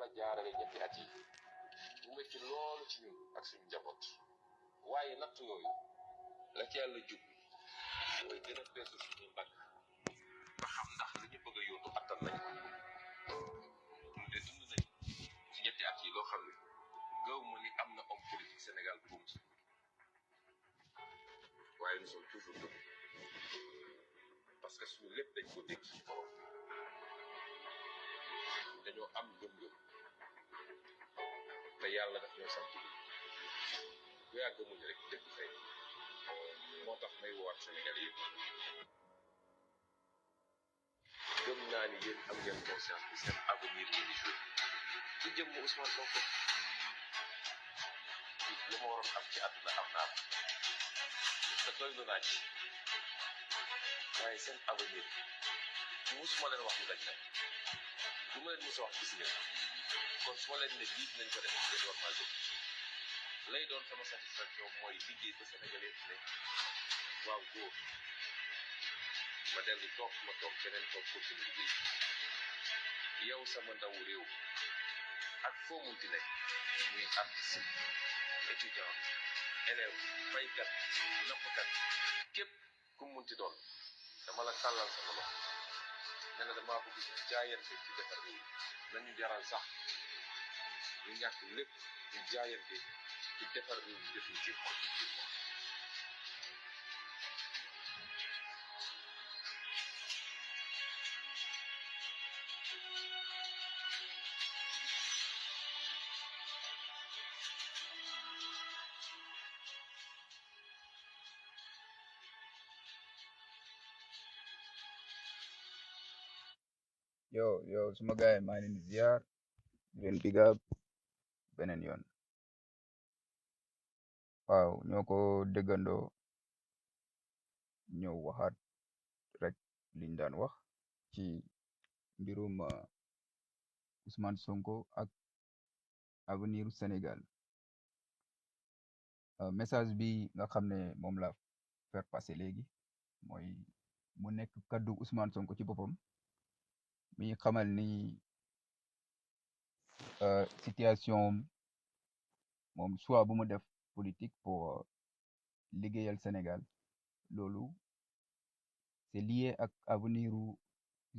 yàlla jaarale ñetti at yi mu métti loolu ci ñun ak suñu njaboot waaye natt yooyu la ci yàlla jub mooy gën a peesu suñuy mbagg ba xam ndax li ñu bëgg a yóotu attan nañ ko ñun de dund nañ ci ñetti at yi loo xam ne gaw ma ni am na homme politique Sénégal bu mu waaye nous sommes toujours debout parce que suñu lépp dañ ko dégg suñu borom dañoo am gëm-gëm te yàlla daf ñoo sant bu yàgg muñ rek dëgg fay moo tax may woowaat Sénégal yëpp gëm naa ni yéen am ngeen conscience bi seen avenir ngeen di joué du jëm Ousmane Sonko li ma waroon am ci àdduna am naa ko te doylu naa ci waaye seen avenir musuma leen wax lu daj nag lu ma leen mos a wax gis ngeen kon su ma leen ne lii nañ ko def ngeen war maa jóg lay doon sama satisfaction mooy liggéey ba Sénégal yëpp ne waaw góor ma dellu toog ma toog keneen toog continue liggéey yow sama ndaw réew ak foo munti nekk muy artiste étudiant élève baykat nappkat képp ku munti doon dama la tàllal sama loxo ne la damaa bëgg ñu jaayante ci defar réew nañu jaral sax ñu ñàkk lépp ñu jaayante ci defar réew mi définitivement. yo suma gaay maa ngi leen di ziar di leen big up beneen yoon waaw ñoo ko déggandoo ñëw waxaat rek liñ daan wax ci mbirum Ousmane Sonko ak avenir Sénégal message bi nga xam ne moom la faire passer léegi mooy mu nekk kaddu Ousmane Sonko ci boppam mi xamal ni situation moom choix bu mu def politique pour liggéeyal Sénégal loolu c'est lié ak avenir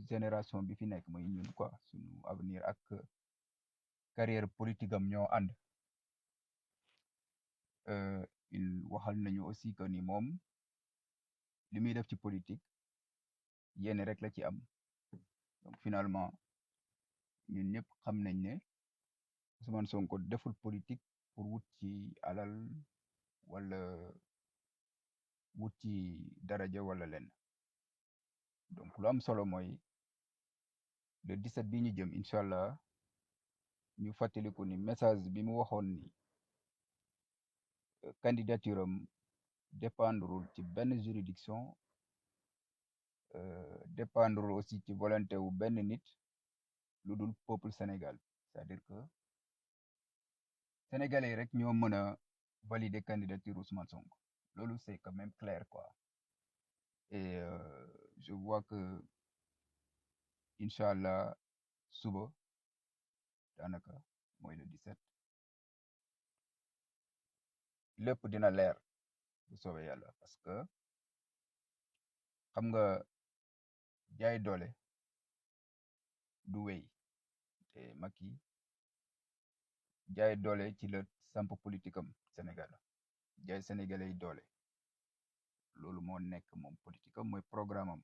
génération bi fi nekk mooy ñun quoi suñu avenir ak carrière politique am ñoo ànd il waxal nañu aussi que ni moom li muy def ci politique yéen rek la ci am donc finalement ñun ñëpp xam nañ ne Ousmane Sonko deful politique pour wut ci alal wala wut ci daraja wala lenn donc lu am solo mooy le 17 bi ñu jëm incha allah ñu fàttaliku ni message bi mu waxoon ni candidature am dépendrul ci benn juridiction dépendrul aussi ci volonté wu benn nit lu dul peuple Sénégal c'est-à-dire que sénégalais rek ñoo mën a valider candidature Ousmane Sonko loolu c'est quand même clair quoi et je vois que incha allah suba daanaka mooy le 17 lépp dina leer bu soobee yàlla parce que xam nga jaay doole du wéy te Macky jaay doole ci la samp politique am Sénégal jaay sénégalais yi doole loolu moo nekk moom politique am mooy programme am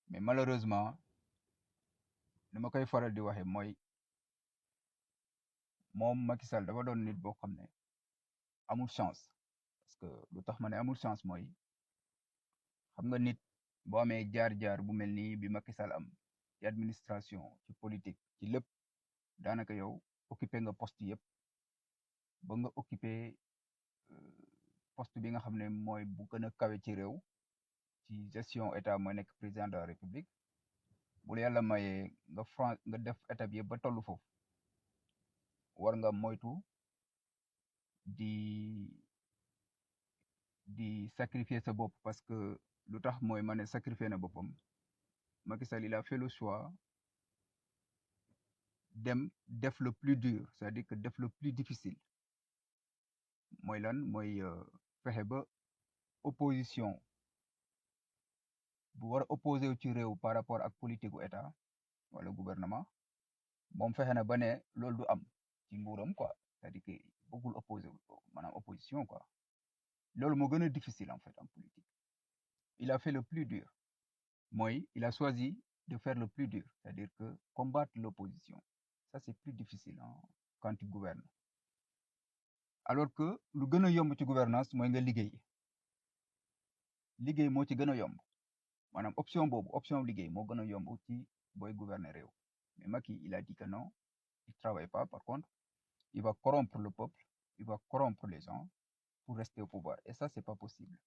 mais malheureusement ni ma koy faral di waxe mooy moom Macky Sall dafa doon nit boo xam ne amul chance parce que lu tax ma ne amul chance mooy xam nga nit boo amee jaar-jaar bu mel nii bi Macky Sall am ci administration ci politique ci lépp daanaka yow occupé nga poste yëpp ba nga occupé poste bi nga xam ne mooy bu gën a kawe ci réew ci gestion état mooy nekk président de la république bu la yàlla mayee nga def étape yëpp ba tollu foofu war nga moytu di sacrifier sa bopp parce que lu tax mooy ma ne sacrifier na boppam Macky Sall il a fait le choix dem def le plus dur, c'est-à-dire que def le plus difficile mooy lan mooy fexe ba opposition bu war a opposé wu ci réew par rapport ak politique gu état wala gouvernement moom fexe na ba ne loolu du am ci nguuram quoi c'est-à-dire que bëggul opposé wu maanaam opposition quoi loolu moo gën a difficile en fait en politique il a fait le plus dur mooy il a choisi de faire le plus dur c'est-à-dire que combattre l'opposition ça c'est plus difficile hein, quand tu gouvernes alors que lu gën a yomb ci gouvernance mooy nga liggéey liggéey moo ci gën a yomb maanaam option boobu option liggéey moo gën a yomb ci booy gouverner réew mais Macky il a dit que non il travaille pas par contre il va corrompre le peuple il va corrompre les gens pour rester au pouvoir et ça c'est pas possible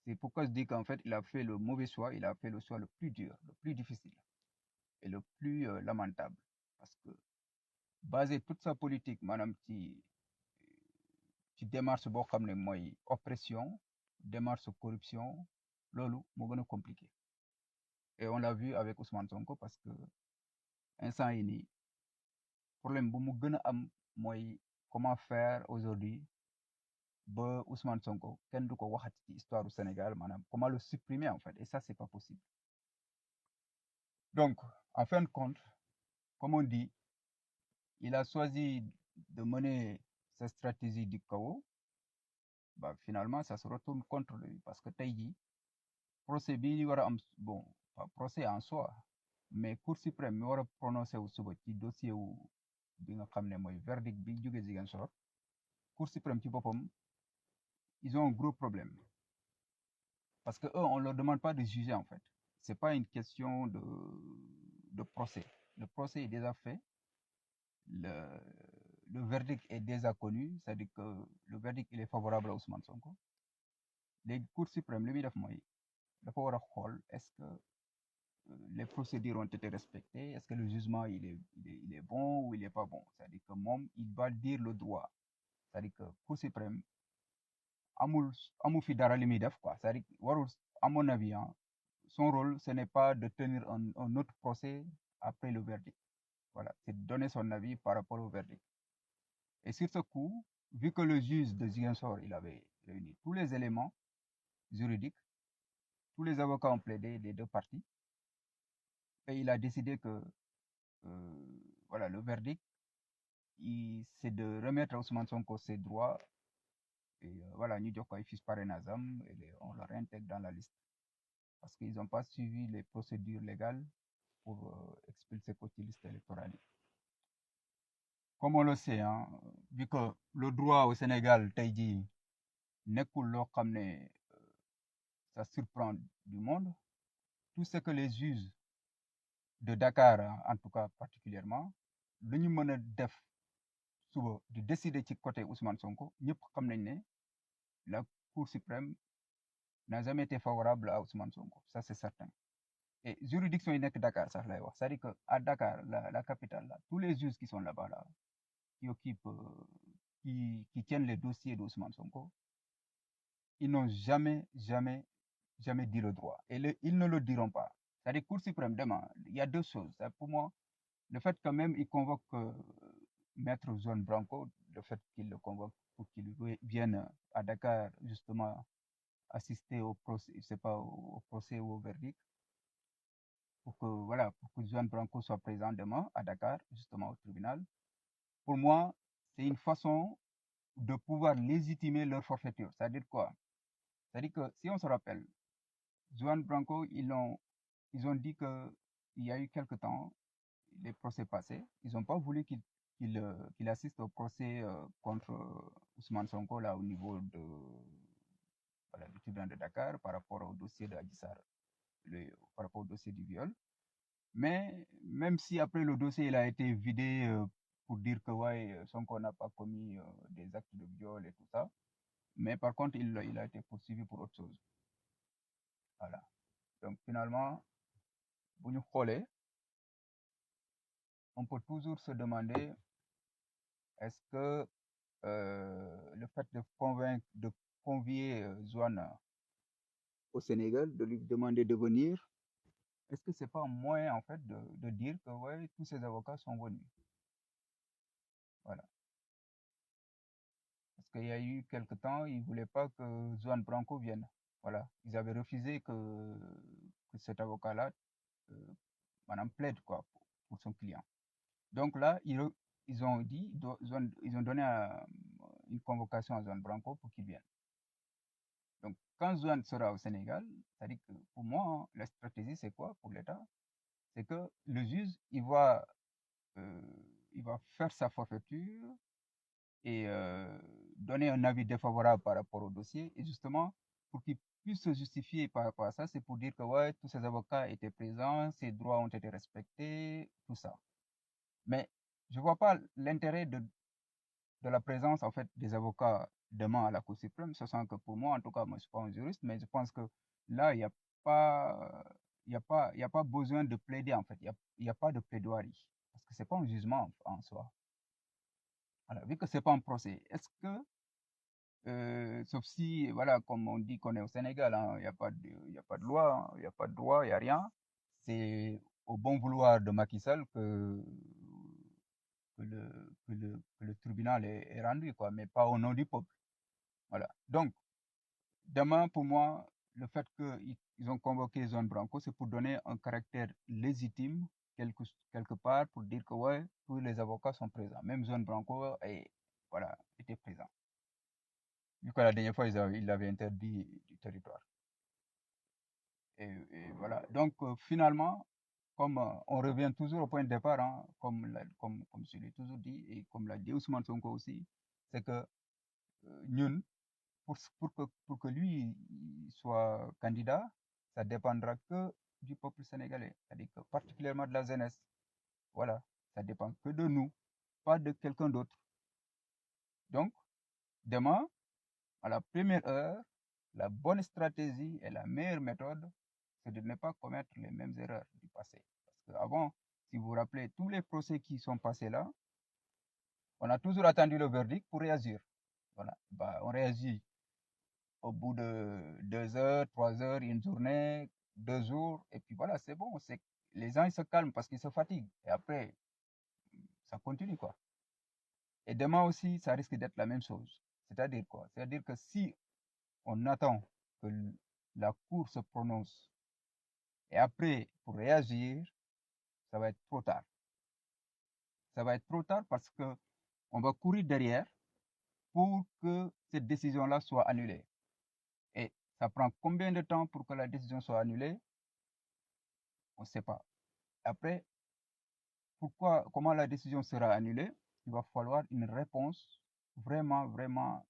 c'est pourquoi je dis qu'en fait il a fait le mauvais choix il a fait le choix le plus dur le plus difficile et le plus lamentable parce que baser toute sa politique maanaam ci démarche boo xam ne mooy oppression démarche corruption loolu moo gën a compliqué et on l'a vu avec Ousmane Sonko parce que instant yi nii problème bu mu gën a am mooy comment faire aujourd'hui ba Ousmane Sonko kenn du ko waxati ci histoire du Sénégal maanaam comment le supprimer en fait et ça c'est pas possible donc en fin de compte comme on dit il a choisi de mener sa stratégie du chaos bah finalement ça se retourne contre lui parce que tey jii procès bi war a am bon pas procès en soi mais Cour suprême mi war a prononcé wu suba ci dossier wu bi nga xam ne mooy verdict bi jóge Ziguinchor Cour suprême ci boppam ils ont un gros problème parce que eux on leur demande pas de juger en fait c'est pas une question de procès le procès est déjà fait le verdict est déjà connu c'est-à-dire que le verdict il est favorable à Ousmane Sonko léegi Cour suprême li muy def mooy dafa war a xool est-ce que les procédures ont été respectées est-ce que le jugement il est bon ou il est pas bon c'est-à-dire que moom il va dire le droit c'est-à-dire que Cour suprême amu fi dara li muy def quoi c'est-à-dire warul à mon avis hein, son rôle ce n'est pas de tenir un autre procès après le verdict voilà c'est de donner son avis par rapport au verdict et sur ce coup vu que le juge de Ziguinchor il avait réuni tous les éléments juridiques tous les avocats ont plaidé des deux parties et il a décidé que voilà le verdict c'est de remettre à Ousmane Sonko ses droits et voilà ñu jox ko ay fiches parrainage am et on le réintègre dans la liste parce qu'ils n'ont pas suivi les procédures légales pour expulser ko ci liste électorale yi comme on le sait hein vu que le droit au Sénégal tey jii nekkul loo xam ne ça surprend du monde tout ce que les juges de Dakar en tout cas particulièrement lu ñu mën a def suba di décider ci côté Ousmane Sonko ñëpp xam nañ ne la Cour suprême n'a jamais été favorable à Ousmane Sonko ça c'est certain et juridiction yi nekk Dakar sax lay wax c'est-à-dire que à Dakar la capitale là tous les juges qui sont là-bas là qui occupent qui tiennent les dossiers d'Ousmane Sonko ils n'ont jamais dit le droit et ils ne le diront pas c'est-à-dire Cour suprême demain il y a deux choses pour moi le fait quand même il convoque Maître Juan Branco le fait qu'il le convoque pour qu'il vienne à Dakar justement assister au procès, je sais pas, au procès ou au verdict, pour que Juan Branco soit présent demain à Dakar, justement au tribunal. Pour moi, c'est une façon de pouvoir légitimer leur forfaiture. C'est-à-dire quoi? C'est-à-dire que si on se rappelle, Juan Branco, ils ont dit que il y a eu quelque temps, les procès passés, ils n'ont pas voulu qu'il assiste au procès contre Ousmane Sonko là au niveau du tribunal de Dakar par rapport au dossier de Adji Sarr, par rapport au dossier du viol. Mais même si après le dossier il a été vidé pour dire que ouais, Sonko n'a pas commis des actes de viol et tout ça, mais par contre il a été poursuivi pour autre chose. Voilà. Donc finalement, bu ñu xoolee, on peut toujours se demander est-ce que le fait de convier Juan au Sénégal, de lui demander de venir, est-ce que c'est pas un moyen, en fait, de dire que, ouais, tous ces avocats sont venus? Voilà. Parce qu'il y a eu quelque temps, ils voulaient pas que Juan Branco vienne. Voilà. Ils avaient refusé que cet avocat-là, euh, madame plaide, quoi, pour son client. Donc là, ils ont dit, ils ont donné une convocation à Juan Branco pour qu'il vienne. Donc, quand Juan sera au Sénégal, c'est-à-dire que pour moi, hein, la stratégie, c'est quoi pour l'État? C'est que le juge, euh, il va faire sa forfaiture et donner un avis défavorable par rapport au dossier. Et justement, pour qu'il puisse se justifier par rapport à ça, c'est pour dire que ouais, tous ces avocats étaient présents, ses droits ont été respectés, tout ça. Mais je vois pas l'intérêt de la présence en fait des avocats demain à la Cour suprême, sachant que pour moi, en tout cas, moi je suis pas un juriste, mais je pense que là, pas, il y a pas besoin de plaider en fait, il y a pas de plaidoirie parce que c'est pas un jugement en soi. Voilà, vu que c'est pas un procès, est-ce que sauf si, voilà, comme on dit qu'on est au Sénégal, hein, il y a pas de loi, hein, il n'y a pas de droit, il n'y a rien. C'est au bon vouloir de Macky Sall que le tribunal est rendu, quoi, mais pas au nom du peuple. Voilà. Donc, demain, pour moi, le fait qu'ils ont convoqué Zone Branco, c'est pour donner un caractère légitime quelque part pour dire que ouais, tous les avocats sont présents. Même Zone Branco voilà, était présent. Vu que la dernière fois, ils l'avaient interdit du territoire. Et voilà. Donc, finalement, comme on revient toujours au point de départ, hein, comme je l'ai toujours dit, et comme l'a dit Ousmane Sonko aussi, c'est que Nyun, pour que lui soit candidat, ça dépendra que du peuple sénégalais, c'est-à-dire que particulièrement de la jeunesse. Voilà, ça dépend que de nous, pas de quelqu'un d'autre. Donc, demain, à la première heure, la bonne stratégie et la meilleure méthode, c'est de ne pas commettre les mêmes erreurs du passé. Parce qu'avant, si vous vous rappelez, tous les procès qui sont passés là, on a toujours attendu le verdict pour réagir. Voilà. Bah, on réagit au bout de 2 heures, 3 heures, une journée, 2 jours, et puis voilà, c'est bon. Les gens ils se calment parce qu'ils se fatiguent. Et après, ça continue quoi. Et demain aussi, ça risque d'être la même chose. C'est-à-dire quoi? C'est-à-dire que si on attend que la Cour se prononce et après, pour réagir, ça va être trop tard. Ça va être trop tard parce que on va courir derrière pour que cette décision-là soit annulée. Et ça prend combien de temps pour que la décision soit annulée? On ne sait pas. Après, comment la décision sera annulée? Il va falloir une réponse vraiment, vraiment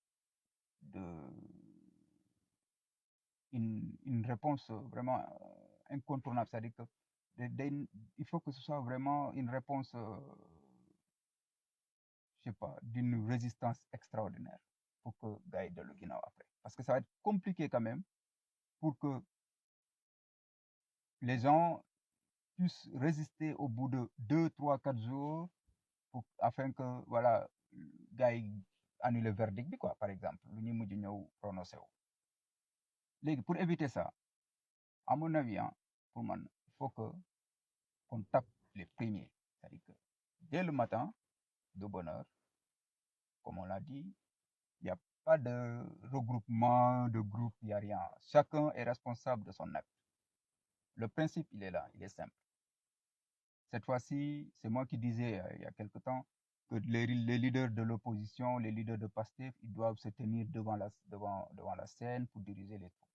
de, une réponse vraiment incontournable. C'est-à-dire que il faut que ce soit vraiment une réponse, je sais pas, d'une résistance extraordinaire pour que gars de le Guinée après. Parce que ça va être compliqué quand même pour que les gens puissent résister au bout de 2, 3, 4 jours afin que, voilà, gars annule le verdict, quoi, par exemple. Lu ñu prononcé pour éviter ça, à mon avis, hein, pour moi, il faut qu'on tape les premiers. C'est-à-dire que dès le matin, de bonne heure, comme on l'a dit, il n'y a pas de regroupement, de groupe, il n'y a rien. Chacun est responsable de son acte. Le principe, il est là, il est simple. Cette fois-ci, c'est moi qui disais il y a quelque temps que les leaders de l'opposition, les leaders de PASTEF, ils doivent se tenir devant la scène pour diriger les troupes.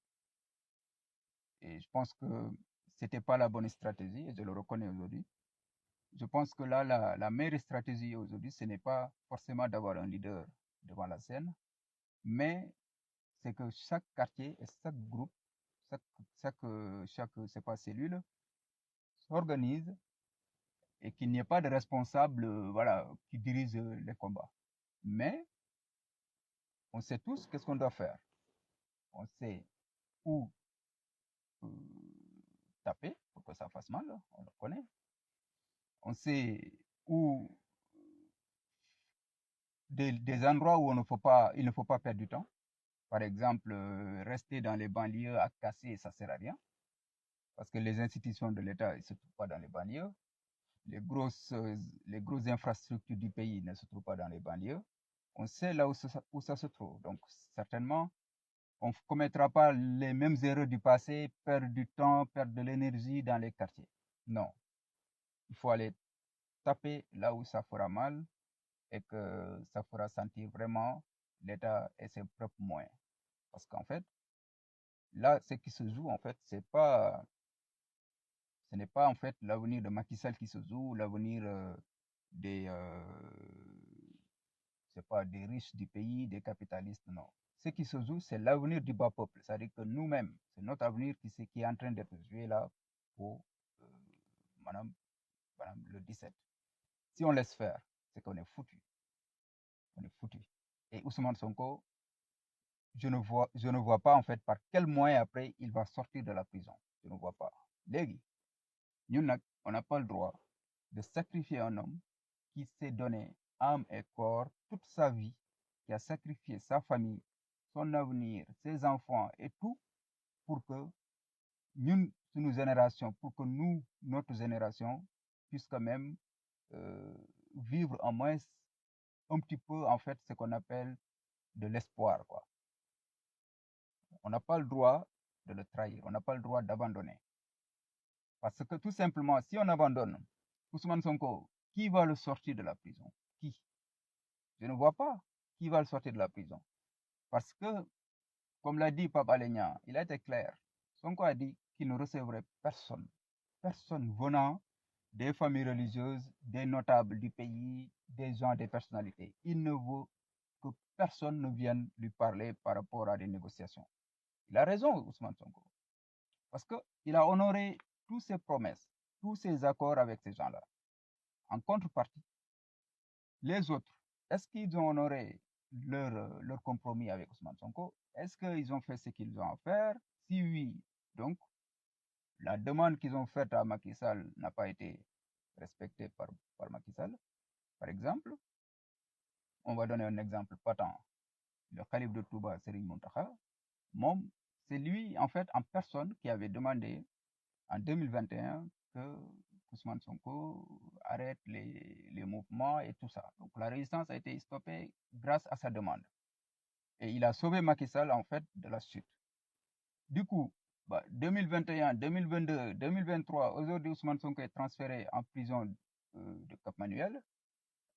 Et je pense que c'était pas la bonne stratégie, et je le reconnais aujourd'hui. Je pense que là, la meilleure stratégie aujourd'hui, ce n'est pas forcément d'avoir un leader devant la scène, mais c'est que chaque quartier et chaque groupe, chaque c'est pas cellule, s'organise et qu'il n'y ait pas de responsable, voilà, qui dirige les combats. Mais on sait tous qu'est-ce qu'on doit faire. On sait où euh, taper pour que ça fasse mal, on le connaît. On sait où des endroits où il ne faut pas perdre du temps. Par exemple, rester dans les banlieues à casser, ça sert à rien. parce que les institutions de l'État ne se trouvent pas dans les banlieues, les grosses infrastructures du pays ne se trouvent pas dans les banlieues. On sait là où ça se trouve. Donc, certainement, on ne commettra pas les mêmes erreurs du passé, perdre du temps, perdre de l'énergie dans les quartiers. Non. Il faut aller taper là où ça fera mal et que ça fera sentir vraiment l'État et ses propres moyens. Parce qu'en fait, là, ce qui se joue, en fait, ce n'est pas en fait l'avenir de Macky Sall qui se joue, l'avenir des, des riches du pays, des capitalistes, non. Ce qui se joue, c'est l'avenir du bas peuple. C'est-à-dire que nous-mêmes, c'est notre avenir qui est en train d'être joué là pour madame, le 17. Si on laisse faire, c'est qu'on est foutu. On est foutu. Et Ousmane Sonko, je ne vois pas en fait par quel moyen après il va sortir de la prison. Je ne vois pas. Légui, on n'a pas le droit de sacrifier un homme qui s'est donné âme et corps toute sa vie, qui a sacrifié sa famille, son avenir, ses enfants et tout pour que notre génération, puisse quand même vivre au moins un petit peu en fait ce qu'on appelle de l'espoir, quoi. On n'a pas le droit de le trahir, on n'a pas le droit d'abandonner. Parce que tout simplement, si on abandonne Ousmane Sonko, qui va le sortir de la prison? Qui? Je ne vois pas qui va le sortir de la prison. Parce que, comme l'a dit Pape Alenia, il a été clair. Sonko a dit qu'il ne recevrait personne. Personne venant des familles religieuses, des notables du pays, des gens, des personnalités. Il ne veut que personne ne vienne lui parler par rapport à des négociations. Il a raison, Ousmane Sonko. Parce qu'il a honoré toutes ses promesses, tous ses accords avec ces gens-là. En contrepartie, les autres, est-ce qu'ils ont honoré leur compromis avec Ousmane Sonko? Est-ce qu'ils ont fait ce qu'ils ont à faire? Si oui, donc, la demande qu'ils ont faite à Macky Sall n'a pas été respectée par Macky Sall. Par exemple, on va donner un exemple patent. Le calife de Touba, Serigne Mountakha, c'est lui, en fait, en personne, qui avait demandé en 2021 que Ousmane Sonko arrête les mouvements et tout ça. Donc la résistance a été stoppée grâce à sa demande. Et il a sauvé Macky Sall, en fait, de la chute. Du coup, 2021, 2022, 2023, aujourd'hui, Ousmane Sonko est transféré en prison de Cap-Manuel.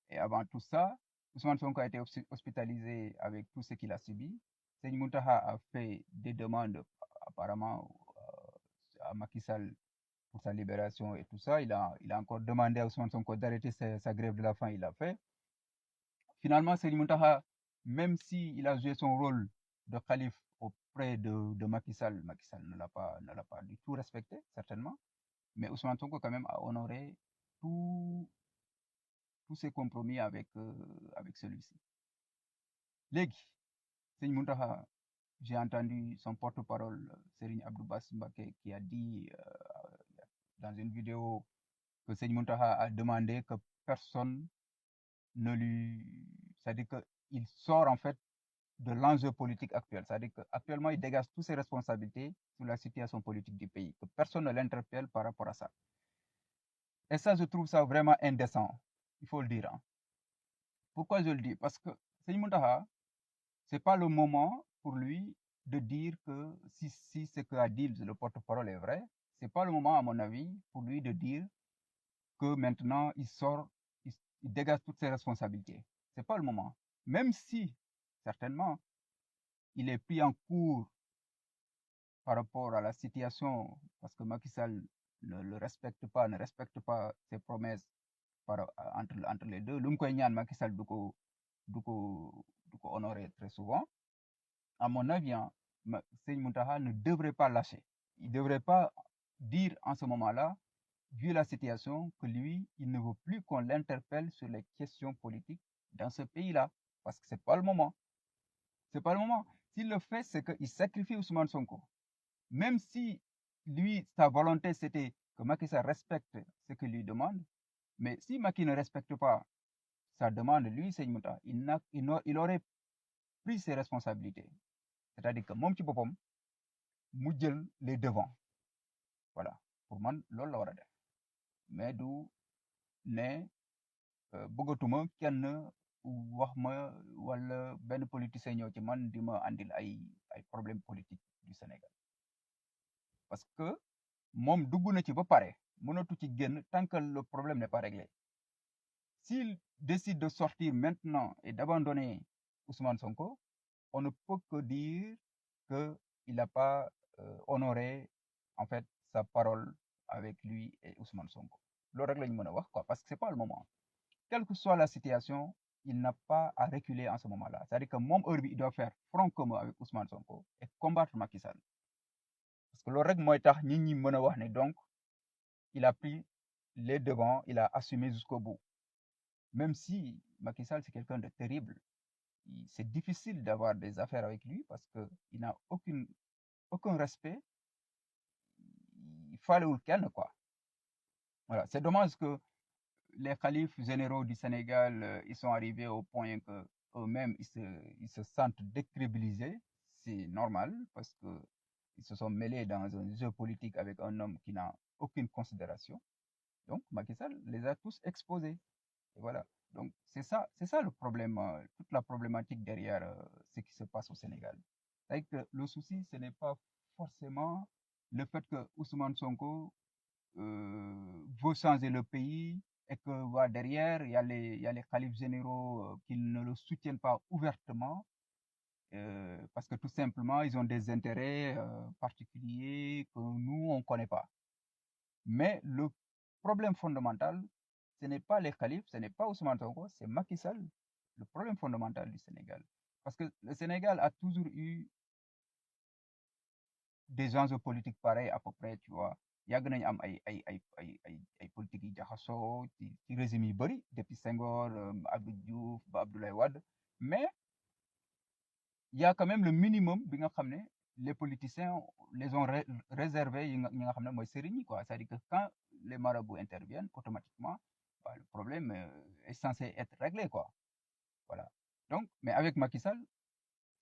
Et avant tout ça, Ousmane Sonko a été hospitalisé avec tout ce qu'il a subi. Serigne Mountakha a fait des demandes apparemment à Macky Sall pour sa libération et tout ça. Il a encore demandé à Ousmane Sonko d'arrêter sa grève de la faim, il l'a fait. Finalement, Serigne Mountakha, même s'il a joué son rôle de calife auprès de Macky Sall ne l'a pas du tout respecté, certainement. Mais Ousmane Sonko, quand même, a honoré tous ses compromis avec celui-ci. Légui, Serigne Mountakha, j'ai entendu son porte-parole, Serigne Abdou Bass Mbacké, qui a dit dans une vidéo que Serigne Mountakha a demandé que personne ne lui... C'est-à-dire qu'il sort en fait de l'enjeu politique actuel. C'est-à-dire qu'actuellement, il dégage toutes ses responsabilités sur la situation politique du pays, que personne ne l'interpelle par rapport à ça. Et ça, je trouve ça vraiment indécent, il faut le dire. Hein. Pourquoi je le dis? Parce que Serigne Mountakha, ce n'est pas le moment pour lui de dire que si ce que a dit le porte-parole est vrai, ce n'est pas le moment, à mon avis, pour lui de dire que maintenant il sort, il dégage toutes ses responsabilités. Ce n'est pas le moment. Même si, certainement, il est pris en cours par rapport à la situation, parce que Macky Sall ne respecte pas ses promesses entre les deux. Lu mu koy ñaan Macky Sall du ko honorer très souvent. À mon avis, Serigne Mountakha ne devrait pas lâcher. Il ne devrait pas dire en ce moment-là, vu la situation, que lui, il ne veut plus qu'on l'interpelle sur les questions politiques dans ce pays-là. Parce que ce n'est pas le moment. C'est pas le moment. S'il le fait, c'est qu'il sacrifie Ousmane Sonko. Même si lui, sa volonté, c'était que Macky Sall respecte ce qu'il lui demande, mais si Macky ne respecte pas sa demande, lui, Serigne Mountakha, il aurait pris ses responsabilités. C'est-à-dire que moom ci boppam mu jël les devants voilà pour man loolu la war a def mais du ne bëggatuma kenn wax ma wala benn politicien ñëw ci man di ma andil ay problème politique du Sénégal parce que moom dugg na ci ba pare mënatu ci génn tant que le problème n'est pas réglé s'il décide de sortir maintenant et d'abandonner Ousmane Sonko on ne peut que dire que il n'a pas honoré en fait sa parole avec lui et Ousmane Sonko loolu rek la ñu mën a wax quoi parce que c'est pas le moment quelle que soit la situation il n'a pas à reculer en ce moment-là c'est-à-dire que moom heure bi il doit faire front commun avec Ousmane Sonko et combattre Macky Sall parce que loolu rek mooy tax nit ñi mën a wax ne donc il a pris les devants il a assumé jusqu'au bout même si Macky Sall c'est quelqu'un de terrible c'est difficile d'avoir des affaires avec lui parce que il n'a aucun respect il faalewul kenn quoi voilà c'est dommage que les khalifes généraux du Sénégal ils sont arrivés au point que eux-mêmes ils se sentent décrédibilisés c'est normal parce que ils se sont mêlés dans un jeu politique avec un homme qui n'a aucune considération donc Macky Sall les a tous exposés et voilà donc c'est ça le problème toute la problématique derrière ce qui se passe au Sénégal c'est que le souci ce n'est pas forcément le fait que Ousmane Sonko veut changer le pays et que voilà, derrière il y a les khalifes généraux qui ne le soutiennent pas ouvertement parce que tout simplement ils ont des intérêts particuliers que nous on connaît pas mais le problème fondamental ce n'est pas les khalifes ce n'est pas Ousmane Sonko c'est Macky Sall le problème fondamental du Sénégal parce que le Sénégal a toujours eu des enjeux politiques pareils à peu près tu vois yàgg nañu am ay politique yi jaxasoo ci régime yu bëri depuis Senghor Abdou Diouf ba Abdoulaye Wade mais il y a quand même le minimum bi nga xam ne les politiciens les ont réservé yi ñi nga xam ne mooy sëriñ yi quoi c'est-à-dire que quand les marabouts interviennent automatiquement bah, le problème est censé être réglé quoi voilà donc mais avec Macky Sall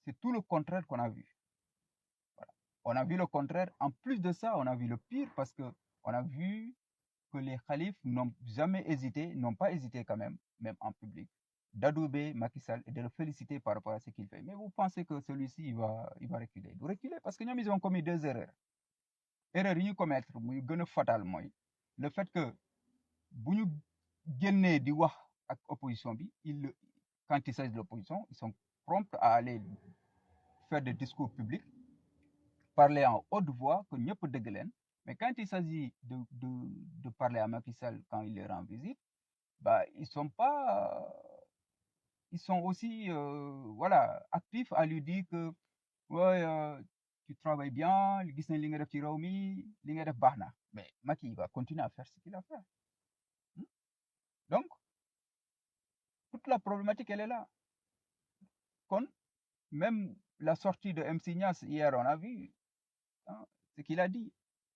c'est tout le contraire qu'on a vu voilà. On a vu le contraire en plus de ça on a vu le pire parce que on a vu que les khalifes n'ont jamais hésité, n'ont pas hésité quand même en public, d'adouber Macky Sall et de le féliciter par rapport à ce qu'il fait. Mais vous pensez que celui-ci, il va reculer. Il va reculer parce que nous, ils ont commis deux erreurs. Erreur yi ñu commettre muy gën a fatal mooy le fait que bu ñu génnee di wax ak opposition bi quand il s'agit de l'opposition ils sont prompts à aller faire des discours publics parler en haute voix que ñëpp dégg leen mais quand il s'agit de parler à Macky Sall quand il les rend visite bah ils sont aussi voilà actifs à lui dire que ouais tu travailles bien gis nañ li nga def ci réew mi li nga def baax na mais Macky il va continuer à faire ce qu'il a fait donc toute la problématique elle est là kon même la sortie de MC Niass hier on a vu hein, ce qu'il a dit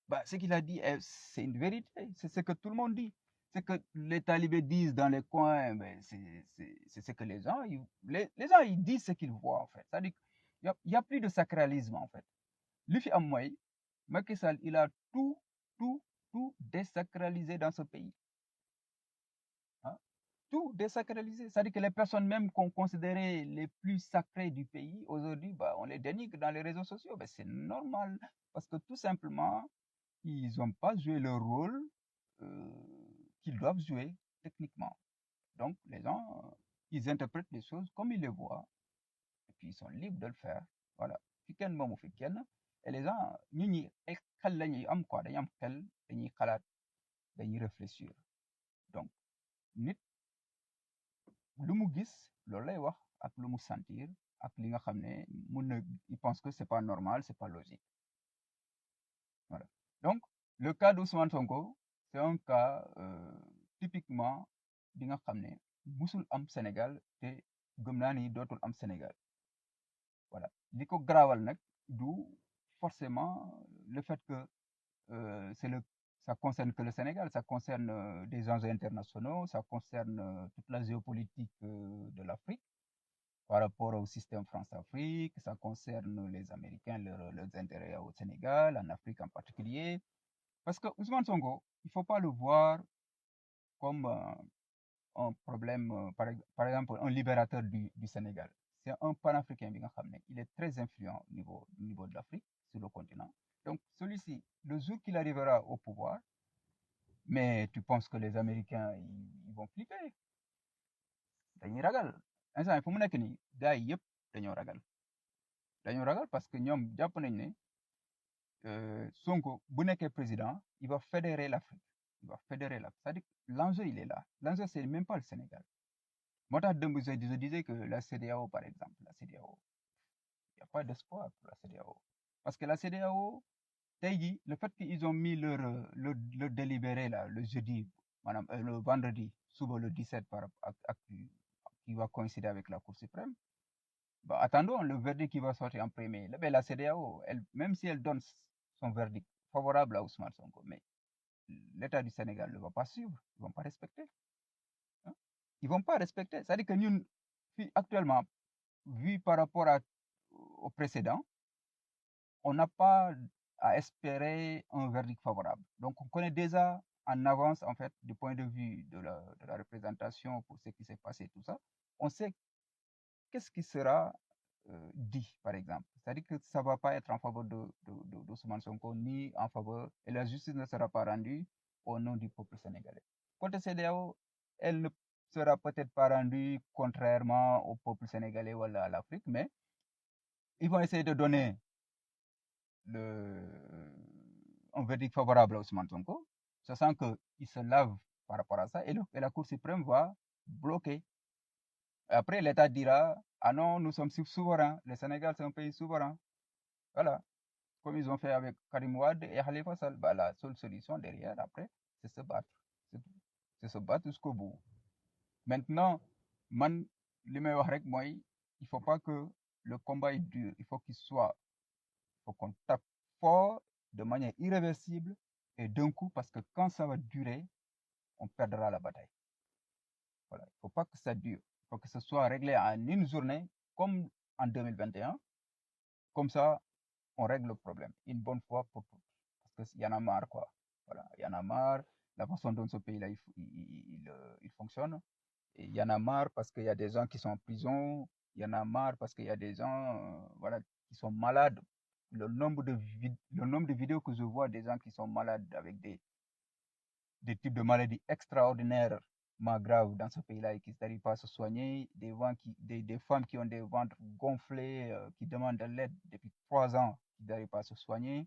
bah, ce qu'il a dit, c'est une vérité. C'est ce que tout le monde dit. C'est que les talibés disent dans les coins, ben, c'est ce que les gens, les gens, ils disent ce qu'ils voient, en fait. C'est-à-dire qu'il y a plus de sacralisme, en fait. Luffy Amouai, Macky Sall, il a tout désacralisé dans ce pays. Hein? Tout désacralisé. C'est-à-dire que les personnes même qu'on considérait les plus sacrées du pays, aujourd'hui, bah, on les dénigre dans les réseaux sociaux. Ben, c'est normal. Parce que tout simplement, ils n'ont pas joué le rôle qu'ils doivent jouer techniquement. Donc, les gens, ils interprètent les choses comme ils les voient, et puis ils sont libres de le faire. Voilà. Fi kenn moomu fi kenn et les gens nit ñi ay xel la ñuy am quoi dañuy am xel dañuy xalaat dañuy réfléchir donc nit lu mu gis loolu lay wax ak lu mu sentir ak li nga xam ne mun na il pense que c'est pas normal c'est pas logique voilà donc le cas d'Ousmane Sonko c'est un cas typiquement bi nga xam ne musul am Sénégal te gëm naa ni dootul am Sénégal voilà li ko garaawal nag du forcément le fait que ça concerne que le Sénégal ça concerne des enjeux internationaux ça concerne toute la géopolitique de l'Afrique par rapport au système France-Afrique ça concerne les Américains leurs intérêts au Sénégal en Afrique en particulier Parce que Ousmane Sonko, il faut pas le voir comme un problème, par exemple, un libérateur du Sénégal. C'est un panafricain, bi nga xam ne il est très influent au niveau de l'Afrique, sur le continent. Donc, celui-ci, le jour qu'il arrivera au pouvoir, mais tu penses que les Américains, ils vont flipper. Dañuy ragal. Instant fu mu nekk nii gars yi yëpp dañoo ragal. Dañoo ragal parce que ñoom jàpp nañ ne Sonko bu nekkee président, il va fédérer l'Afrique. Il va fédérer l'Afrique. C'est-à-dire que l'enjeu, il est là. L'enjeu, c'est même pas le Sénégal. Moi, je disais que la CEDEAO, par exemple, la CEDEAO, il n'y a pas d'espoir pour la CEDEAO. Parce que la CEDEAO, le fait qu'ils ont mis leur délibéré là, le jeudi, le vendredi, souvent le 17, qui va coïncider avec la Cour suprême, bah, attendons le verdict qui va sortir en premier. La CEDEAO, même si elle donne son verdict favorable à Ousmane Sonko, mais l'État du Sénégal ne va pas suivre, ils ne vont pas respecter. Hein? Ils ne vont pas respecter. C'est-à-dire que nous, actuellement, vu par rapport au précédent, on n'a pas à espérer un verdict favorable. Donc, on connaît déjà en avance, en fait, du point de vue de la représentation pour ce qui s'est passé, tout ça, on sait qu'est-ce qui sera dit, par exemple. C'est-à-dire que ça ne va pas être en faveur d'Ousmane Sonko, ni en faveur, et la justice ne sera pas rendue au nom du peuple sénégalais. Côté CEDEAO, elle ne sera peut-être pas rendue contrairement au peuple sénégalais ou à l'Afrique, mais ils vont essayer de donner un verdict favorable à Ousmane Sonko, sachant qu'il se lave par rapport à ça, et la Cour suprême va bloquer. Après, l'État dira, ah non, nous sommes souverains, le Sénégal c'est un pays souverain. Voilà, comme ils ont fait avec Karim Wade et Khalifa Sall. Bah, la seule solution derrière, après, c'est se battre. C'est se battre jusqu'au bout. Maintenant, man, li may wax rek mooy, il faut pas que le combat est dur, il faut qu'on tape fort de manière irréversible et d'un coup, parce que quand ça va durer, on perdra la bataille. Voilà. Il ne faut pas que ça dure. Il faut que ce soit réglé en une journée, comme en 2021. Comme ça, on règle le problème une bonne fois pour toutes. Parce qu'il y en a marre, quoi. Voilà. Il y en a marre. La façon dont ce pays-là, il fonctionne. Et il y en a marre parce qu'il y a des gens qui sont en prison. Il y en a marre parce qu'il y a des gens voilà, qui sont malades. Le nombre de vidéos que je vois des gens qui sont malades avec des types de maladies extraordinaires, graves dans ce pays-là et qui n'arrivent pas à se soigner, des femmes qui ont des ventres gonflés, qui demandent de l'aide depuis 3 ans, qui n'arrivent pas à se soigner.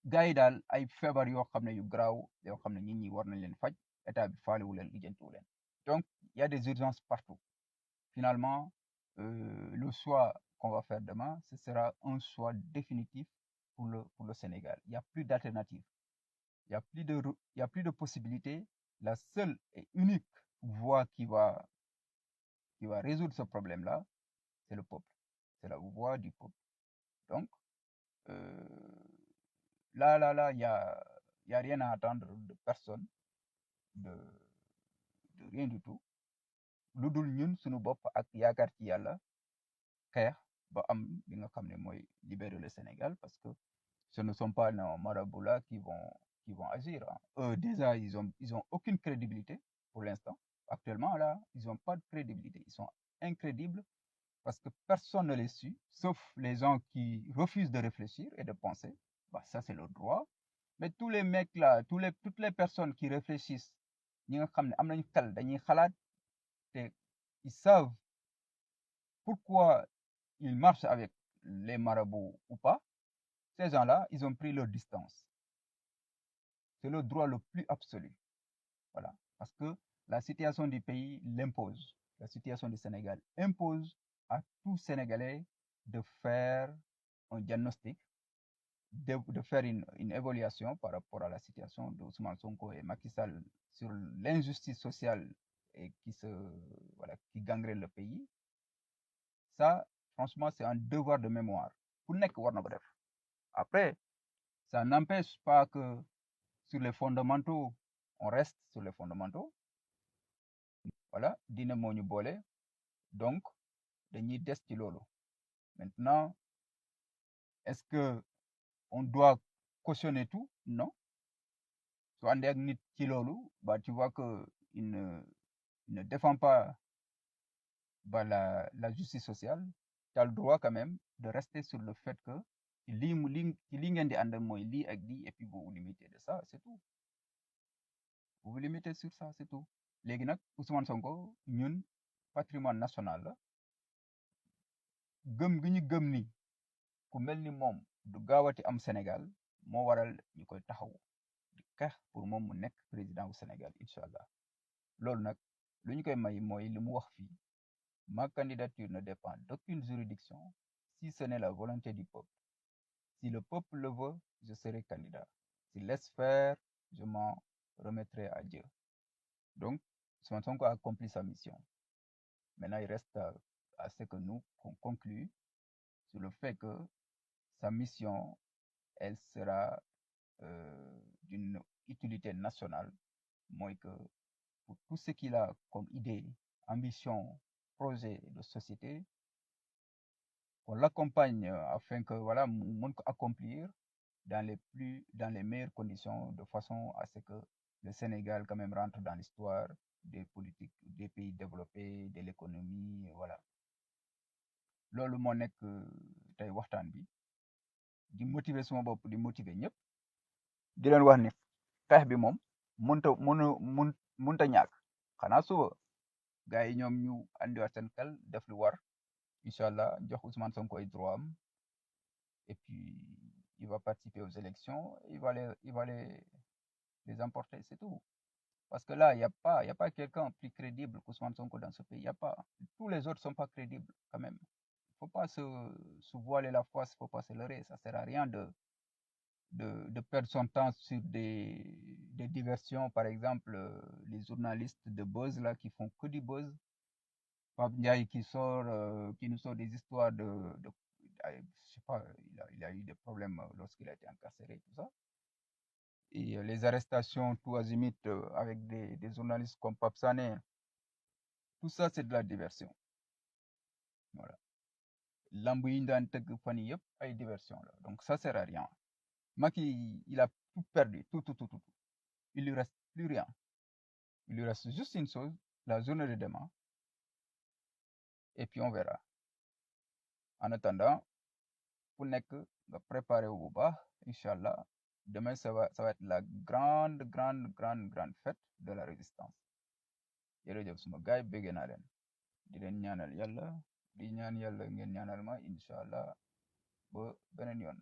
gars yi daal ay feebar yoo xam ne yu garaaw yoo xam ne nit ñi war nañ leen faj état bi faalewu leen lijjantiwu leen donc il y a des urgences partout. Finalement, le choix qu'on va faire demain, ce sera un choix définitif pour le Sénégal. Il n'y a plus d'alternative. Il n'y a plus de possibilités. La seule et unique voie qui va résoudre ce problème-là, c'est le peuple. C'est la voie du peuple. Donc, là, il y a rien à attendre de personne, de rien du tout. lu dul ñun suñu bopp ak yaakaar ci yàlla xeex ba am li nga xam ne mooy libérer le Sénégal parce que ce ne sont pas nos marabouts là qui vont agir. Hein. Eux, déjà, ils ont aucune crédibilité pour l'instant. Actuellement, là, ils n'ont pas de crédibilité. Ils sont incrédibles parce que personne ne les suit, sauf les gens qui refusent de réfléchir et de penser. Bah, ça, c'est leur droit. Mais tous les mecs là, toutes les personnes qui réfléchissent, ñi nga xam ne am nañu xel dañuy xalaat te ils savent pourquoi ils marchent avec les marabouts ou pas. Ces gens-là, ils ont pris leur distance. C'est le droit le plus absolu. Voilà. Parce que la situation du pays l'impose. La situation du Sénégal impose à tout Sénégalais de faire un diagnostic, de faire une évaluation par rapport à la situation d'Ousmane Sonko et Macky Sall sur l'injustice sociale et qui gangrène le pays. Ça, franchement, c'est un devoir de mémoire. Pour nekk war na ko def. Après, ça n'empêche pas que sur les fondamentaux, on reste sur les fondamentaux. Voilà, diine moo ñu boole donc dañuy des ci loolu. Maintenant, est-ce que on doit cautionner tout, non. Soo àndee ak nit ci loolu, bah tu vois que il ne défend pas bah, la justice sociale. Tu as le droit quand même de rester sur le fait que ci lii ngeen di ànd mooy lii ak lii, et puis vous vous limitez de ça, c'est tout. Vous vous limitez sur ça, c'est tout. léegi nag Ousmane Sonko ñun patrimoine national la gëm gi ñu gëm ni ku mel ni moom du gaawati am Sénégal moo waral ñu koy taxaw di xeex pour moom mu nekk président wu Sénégal incha allah loolu nag lu ñu koy may mooy li mu wax fii ma candidature ne dépend d'aucune juridiction si ce n'est la volonté du peuple. Si le peuple le veut, je serai candidat. S'il laisse faire, je m'en remettrai à Dieu. Donc, Ousmane Sonko a accompli sa mission. Maintenant, il reste à ce que nous concluons sur le fait que sa mission, elle sera d'une utilité nationale. Moi, que pour tout ce qu'il a comme idée, ambition, projet de société, qu'on l'accompagne afin que voilà, on puisse accomplir dans les meilleures conditions, de façon à ce que le Sénégal quand même rentre dans l'histoire des politiques des pays développés, de l'économie, voilà. loolu moo nekk tey waxtaan bi di motiver suma bopp di motiver ñëpp di leen wax ni xeex bi moom munta ñàkk xanaa suba gars yi ñoom ñu andiwaat seen xel def lu war incha allah jox Ousmane Sonko ay droit am et puis il va participer aux élections, il va les emporter, c'est tout. Parce que là, il n'y a pas quelqu'un plus crédible qu'Ousmane Sonko dans ce pays. Il y a pas. Tous les autres ne sont pas crédibles quand même. Il ne faut pas se voiler la face, il ne faut pas se leurrer. Ça ne sert à rien de perdre son temps sur des diversions. Par exemple, les journalistes de buzz là, qui font que du buzz. Pape Ndiaye qui nous sort des histoires je sais pas, il a eu des problèmes lorsqu'il a été incarcéré, tout ça. Et les arrestations tout azimut avec des journalistes comme Pape Sané, tout ça, c'est de la diversion. Voilà. Lamb yi ñu daan tëgg fan yii yëpp ay diversion la donc ça sert à rien. Macky, il a tout perdu, tout. Il lui reste plus rien. Il lui reste juste une chose, la journée de demain, et puis on verra. En attendant, ku nekk nga préparé wu bu baax incha allah demain ça va être la grande fête de la résistance. jërëjëf suma gaay yi bëgg naa leen di leen ñaanal yàlla di ñaan yàlla ngeen ñaanal ma incha allah ba beneen yoon.